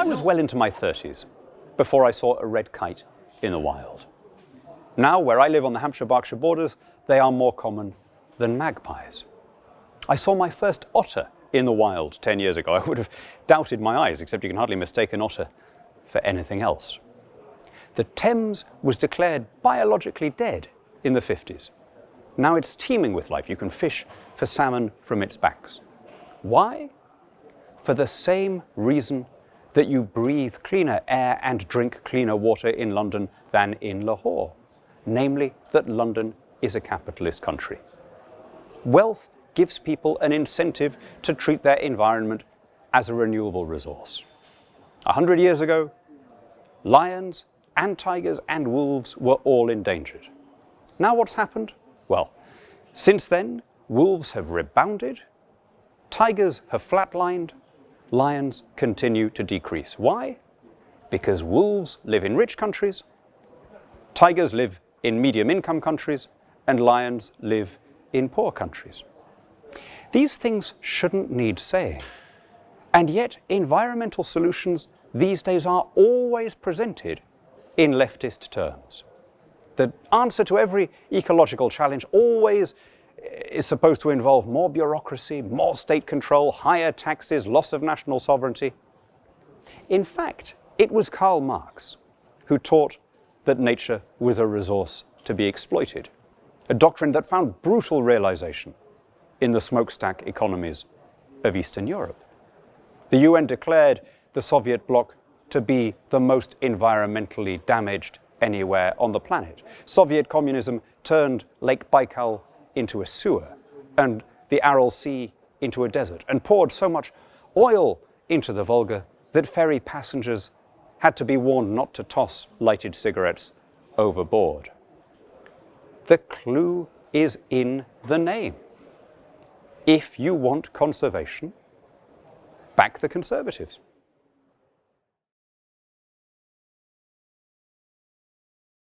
I was well into my 30s before I saw a red kite in the wild. Now, where I live on the Hampshire-Berkshire borders, they are more common than magpies. I saw my first otter in the wild 10 years ago. I would have doubted my eyes, except you can hardly mistake an otter for anything else. The Thames was declared biologically dead in the 50s. Now it's teeming with life. You can fish for salmon from its banks. Why? For the same reason that you breathe cleaner air and drink cleaner water in London than in Lahore, namely that London is a capitalist country. Wealth gives people an incentive to treat their environment as a renewable resource. 100 years ago, lions and tigers and wolves were all endangered. Now what's happened? Well, since then, wolves have rebounded, tigers have flatlined, lions continue to decrease. Why? Because wolves live in rich countries, tigers live in medium-income countries, and lions live in poor countries. These things shouldn't need saying, and yet environmental solutions these days are always presented in leftist terms. The answer to every ecological challenge always is supposed to involve more bureaucracy, more state control, higher taxes, loss of national sovereignty. In fact, it was Karl Marx who taught that nature was a resource to be exploited, a doctrine that found brutal realization in the smokestack economies of Eastern Europe. The UN declared the Soviet bloc to be the most environmentally damaged anywhere on the planet. Soviet communism turned Lake Baikal into a sewer and the Aral Sea into a desert and poured so much oil into the Volga that ferry passengers had to be warned not to toss lighted cigarettes overboard. The clue is in the name. If you want conservation, back the Conservatives.